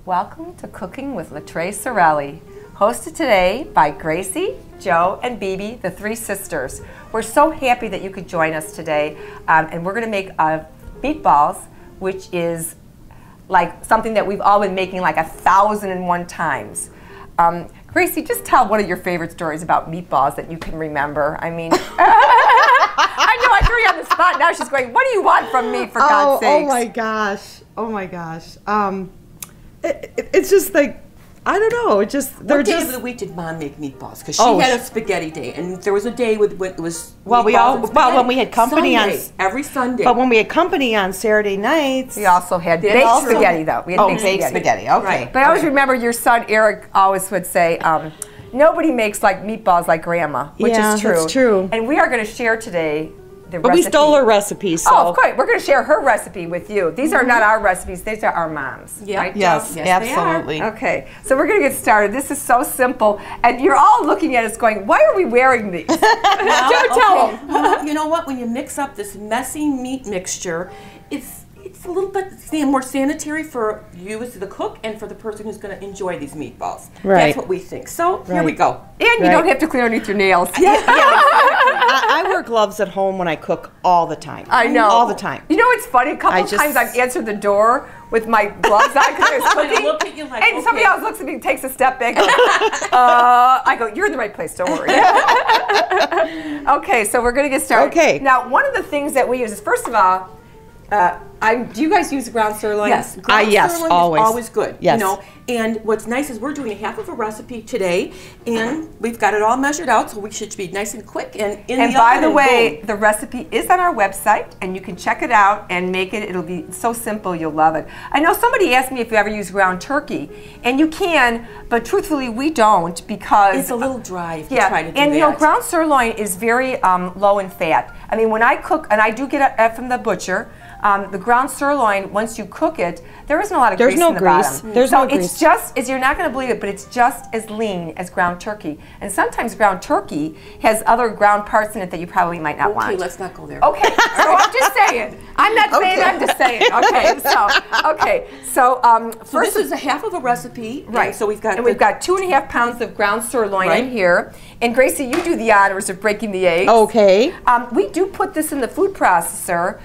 Welcome to Cooking with LaTrey Sorelli, hosted today by Gracie, Joe, and Bibi, the three sisters. We're so happy that you could join us today, and we're going to make meatballs, which is like something that we've all been making like 1,001 times. Gracie, just tell one of your favorite stories about meatballs that you can remember. I mean, I know I threw you on the spot. Now she's going, what do you want from me, for God's sakes? Oh my gosh. Oh my gosh. It's just like, I don't know. It just What day of the week did Mom make meatballs? Because she had a spaghetti day, and there was a day when it was when we had company Sunday, every Sunday. But when we had company on Saturday nights, we also had baked spaghetti, though. We had baked spaghetti. Okay. Right. But I always remember your son Eric always would say, "Nobody makes like meatballs like Grandma," which is true. That's true. And we are going to share today the But recipe. we stole her recipe, so. Oh, of course. We're going to share her recipe with you. These are not our recipes. These are our mom's. Yeah. Right, Yes, Joe? absolutely. Okay, so we're going to get started. This is so simple, and you're all looking at us going, "Why are we wearing these?" Joe, tell them. Well, you know what? When you mix up this messy meat mixture, it's a little bit more sanitary for you as the cook and for the person who's going to enjoy these meatballs. Right. That's what we think. So here we go. And you don't have to clear underneath your nails. I wear gloves at home when I cook all the time. I know. All the time. You know what's funny? A couple of times I've answered the door with my gloves on because I was cooking. Look at you like, and somebody else looks at me and takes a step back. I go, "You're in the right place, don't worry." Okay, so we're going to get started. Okay. Now, one of the things that we use is, first of all, do you guys use ground sirloin? Yes, yes, sirloin always. is always good. Yes. You know, and what's nice is we're doing half of a recipe today, and we've got it all measured out, so we should be nice and quick. And by the way, the recipe is on our website, and you can check it out and make it. It'll be so simple, you'll love it. I know somebody asked me if you ever use ground turkey, and you can, but truthfully, we don't because it's a little dry if you try to do and that. you know, ground sirloin is very low in fat. I mean, when I cook, and I do get it from the butcher. The ground sirloin, once you cook it, there isn't a lot of grease in the bottom. There's no grease. It's just, you're not going to believe it, but it's just as lean as ground turkey. And sometimes ground turkey has other ground parts in it that you probably might not want. Okay, let's not go there. Okay, so I'm just saying. I'm not saying, I'm just saying. Okay, so first, this is a half of a recipe. Right. So we've got 2.5 pounds of ground sirloin in here. And Gracie, you do the honors of breaking the eggs. Okay. We do put this in the food processor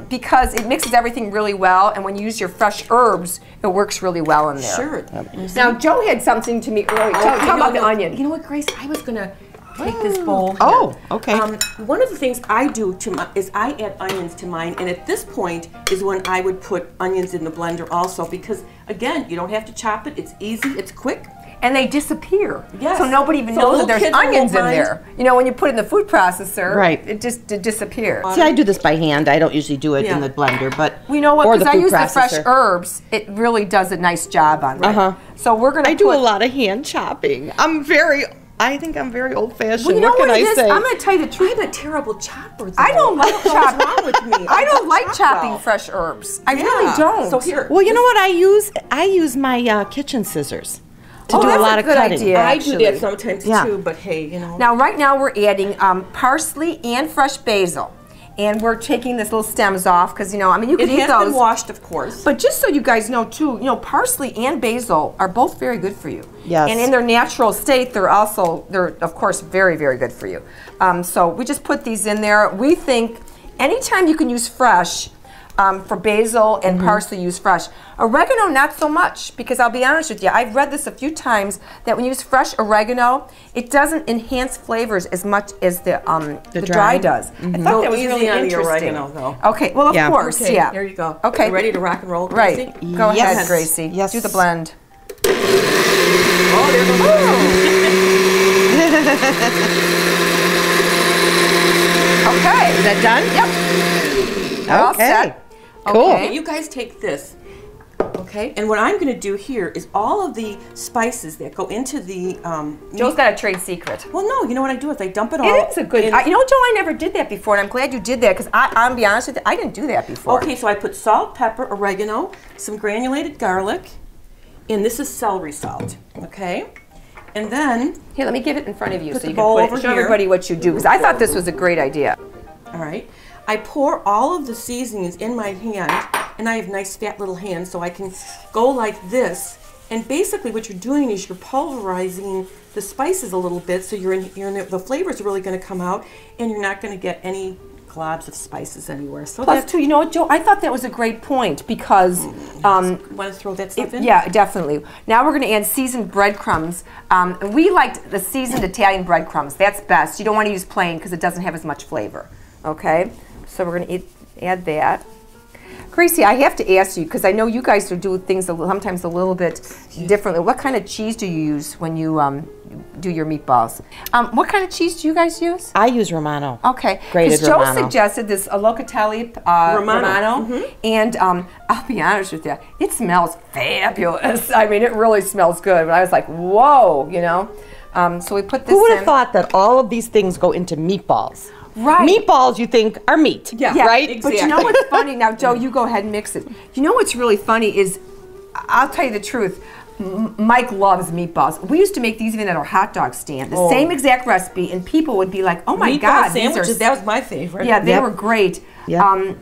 because it mixes everything really well, and when you use your fresh herbs, it works really well in there. Sure. Now, Joe had something to me earlier. Tell about the onion. You know what, Grace? I was going to take this bowl here. Oh, okay. One of the things I do is I add onions to mine, and at this point is when I would put onions in the blender also, because, again, you don't have to chop it. It's easy. It's quick. And they disappear. Yes. So nobody even knows that there's onions in there. You know, when you put it in the food processor, it just disappears. See, I do this by hand. I don't usually do it in the blender, but you know what? Because I use the fresh processor. herbs, it really does a nice job on that. So we're gonna. I do a lot of hand chopping. I think I'm very old-fashioned. Well, you know what can I say? I'm going to tell you the truth. I'm a terrible chopper. I don't like chopping. What's wrong with me? I don't like chopping fresh herbs. I really don't. So here. Well, you know what I use? I use my kitchen scissors to do a lot of cutting. Idea, I do that sometimes too, but hey, you know. Now, right now we're adding parsley and fresh basil. And we're taking this little stems off because, you know, I mean, you can eat those. It has been washed, of course. But just so you guys know, too, you know, parsley and basil are both very good for you. Yes. And in their natural state, they're of course, very, very good for you. So we just put these in there. We think anytime you can use fresh, for basil and parsley, use fresh. Oregano, not so much, because I'll be honest with you, I've read this a few times that when you use fresh oregano, it doesn't enhance flavors as much as the dry does. I thought that was really on interesting. The oregano, though. Okay, well, of course, okay, here you go. Okay. You ready to rock and roll, Gracie? Right. Go ahead, Gracie. Yes. Do the blend. Oh, there goes Okay. Is that done? Yep. All set. Cool. Okay, you guys take this. Okay, and what I'm going to do here is all of the spices that go into the Joe's got a trade secret. Well, no, you know what I do is I dump it all. It is a good. You know, Joe, I never did that before, and I'm glad you did that because I'll be honest with you, I didn't do that before. Okay, so I put salt, pepper, oregano, some granulated garlic, and this is celery salt. Okay, and then here, let me give it in front of you so you can can show everybody what you do because I thought this was a great idea. All right. I pour all of the seasonings in my hand and I have nice fat little hands, so I can go like this. And basically what you're doing is you're pulverizing the spices a little bit, so the flavors are really going to come out, and you're not going to get any globs of spices anywhere. So Plus, too, you know what, Joe? I thought that was a great point because want to throw that stuff in? Yeah, definitely. Now we're going to add seasoned breadcrumbs. And we liked the seasoned Italian breadcrumbs. That's best. You don't want to use plain because it doesn't have as much flavor. Okay, so we're going to add that. Gracie, I have to ask you, because I know you guys do things sometimes a little bit differently. What kind of cheese do you use when you do your meatballs? What kind of cheese do you guys use? I use Romano. Okay. Grated Joe Romano. suggested this Locatelli Romano. And I'll be honest with you, it smells fabulous. I mean, it really smells good. But I was like, whoa, you know. So we put this Who would in. have thought that all of these things go into meatballs? Right. Meatballs, you think, are meat. Yeah, right? Exactly. But you know what's funny? Now, Joe, you go ahead and mix it. You know what's really funny is, I'll tell you the truth, Mike loves meatballs. We used to make these even at our hot dog stand, the same exact recipe, and people would be like, oh my God, sandwiches, that was my favorite. Yeah, they were great. Yep.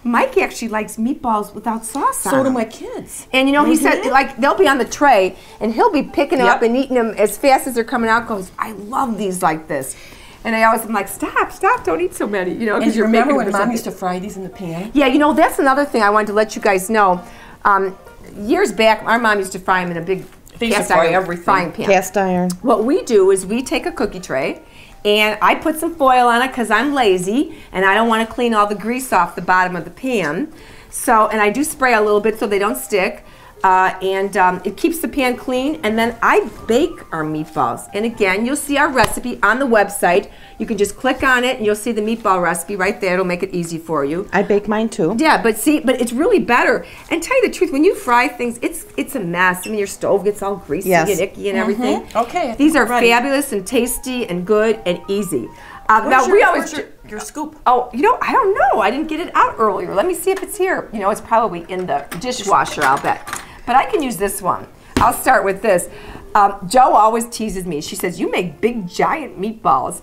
Mike actually likes meatballs without sauce on So do them. my kids. And you know, he said, like, they'll be on the tray, and he'll be picking them up and eating them as fast as they're coming out. Goes, I love these like this. And I always am like, stop, don't eat so many, you know, because you're remember making when them Mom used to fry these in the pan? Yeah, you know, that's another thing I wanted to let you guys know. Years back, our mom used to fry them in a big cast iron frying pan. Cast iron. What we do is we take a cookie tray, and I put some foil on it because I'm lazy, and I don't want to clean all the grease off the bottom of the pan. So, and I do spray a little bit so they don't stick. It keeps the pan clean, and then I bake our meatballs. And again, you'll see our recipe on the website. You can just click on it and you'll see the meatball recipe right there. It'll make it easy for you. I bake mine too. Yeah, but it's really better. And tell you the truth, when you fry things, it's a mess. I mean, your stove gets all greasy and icky and everything. Okay. These are fabulous and tasty and good and easy. What's your scoop? Oh, you know, I don't know. I didn't get it out earlier. Let me see if it's here. You know, it's probably in the dishwasher, I'll bet. But I can use this one. I'll start with this. Joe always teases me. She says, you make big, giant meatballs.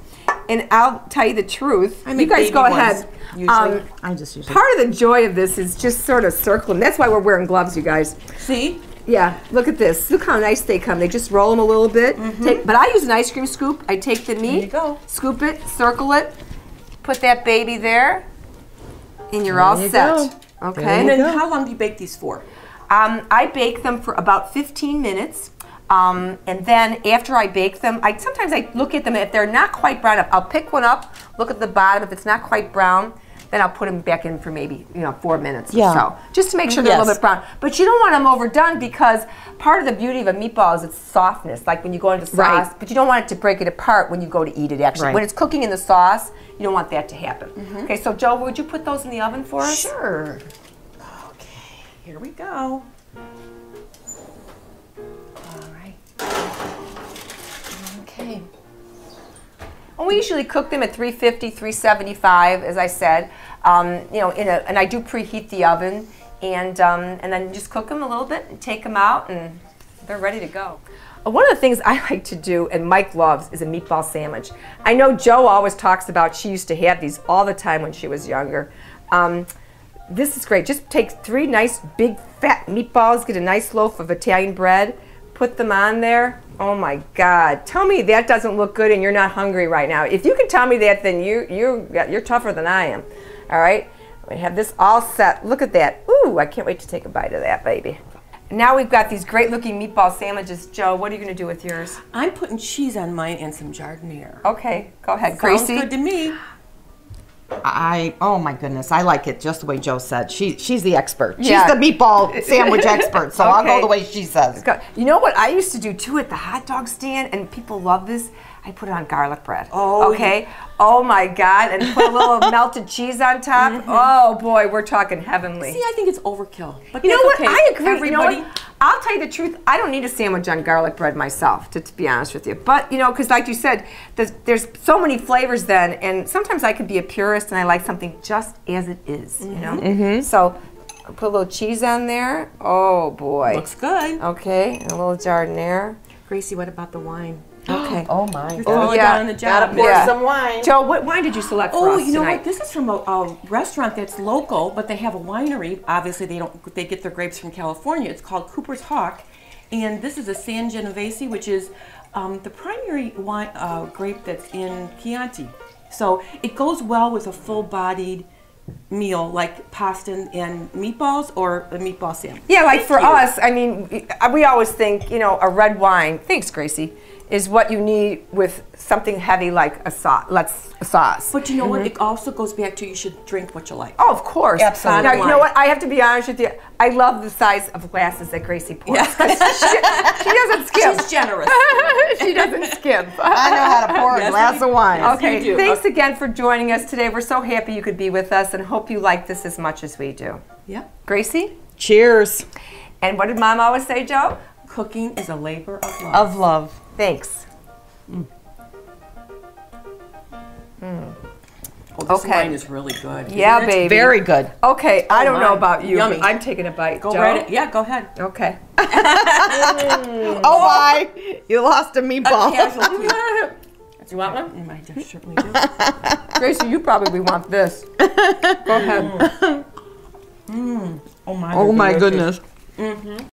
And I'll tell you the truth. I make you guys baby go ones, ahead. usually. I just use Part of the joy of this is just sort of circling. That's why we're wearing gloves, you guys. See? Yeah, look at this. Look how nice they come. They just roll them a little bit. But I use an ice cream scoop. I take the meat, There you go. scoop it, circle it, put that baby there, and you're all set. Okay. And then how long do you bake these for? I bake them for about 15 minutes. And then after I bake them, sometimes I look at them. If they're not quite brown enough, I'll pick one up, look at the bottom. If it's not quite brown, then I'll put them back in for maybe 4 minutes or so, just to make sure they're a little bit brown. But you don't want them overdone because part of the beauty of a meatball is its softness, like when you go into sauce. But you don't want it to break it apart when you go to eat it. Actually, when it's cooking in the sauce, you don't want that to happen. Okay, so Joe, would you put those in the oven for us? Sure. Okay, here we go. All right. Okay. And we usually cook them at 350, 375, as I said. And I do preheat the oven, and then just cook them a little bit and take them out, and they're ready to go. One of the things I like to do, and Mike loves, is a meatball sandwich. I know Joe always talks about she used to have these all the time when she was younger. This is great. Just take 3 nice big fat meatballs, get a nice loaf of Italian bread, put them on there. Oh my God! Tell me that doesn't look good and you're not hungry right now. If you can tell me that, then you're tougher than I am. All right. We have this all set. Look at that. Ooh! I can't wait to take a bite of that, baby. Now we've got these great-looking meatball sandwiches. Joe, what are you going to do with yours? I'm putting cheese on mine and some giardiniera. Okay, go ahead, Sounds Gracie. good to me. Oh my goodness, I like it just the way Joe said. She's the expert. She's the meatball sandwich expert, so I'll go the way she says. You know what I used to do too at the hot dog stand, and people love this? I put it on garlic bread. Oh, okay. Yeah. Oh my God, and put a little melted cheese on top. Oh boy, we're talking heavenly. See, I think it's overkill. But you know what? okay. I agree. Everybody. You know what? I'll tell you the truth. I don't need a sandwich on garlic bread myself, to be honest with you. But because like you said, there's so many flavors then, and sometimes I could be a purist and I like something just as it is. You know. So put a little cheese on there. Oh boy. Looks good. Okay, and a little giardiniera. Gracie, what about the wine? Okay. Oh my. Oh, yeah. down in the job. Gotta pour Yeah. some wine. Joe, what wine did you select for Oh, us you know tonight? what? This is from a restaurant that's local, but they have a winery. Obviously, they get their grapes from California. It's called Cooper's Hawk, and this is a San Genovese, which is the primary wine grape that's in Chianti. So it goes well with a full-bodied meal like pasta and meatballs or a meatball sandwich. Yeah, like Thank for you. us, I mean, we always think, you know, a red wine, thanks Gracie, is what you need with something heavy like a sauce. But you know what? It also goes back to you should drink what you like. Oh, of course. Absolutely. Now, you know what? I have to be honest with you. I love the size of glasses that Gracie pours. 'Cause she doesn't skim. She's generous. She doesn't skim. I know how to pour a glass of wine. Okay, you do. thanks again for joining us today. We're so happy you could be with us and hope you like this as much as we do. Yeah. Gracie? Cheers. And what did Mom always say, Joe? Cooking is a labor of love. Of love. Thanks. Oh, this Okay. wine is really good. Yeah, isn't it? baby. Very good. Okay, I don't know my. about you, Yummy. but I'm taking a bite. Go Joe? right it. Yeah, go ahead. Okay. Oh my. You lost a meatball. Casualty. Do you want one? I certainly do. Gracie, you probably want this. Go ahead. Oh my. Oh my delicious. goodness.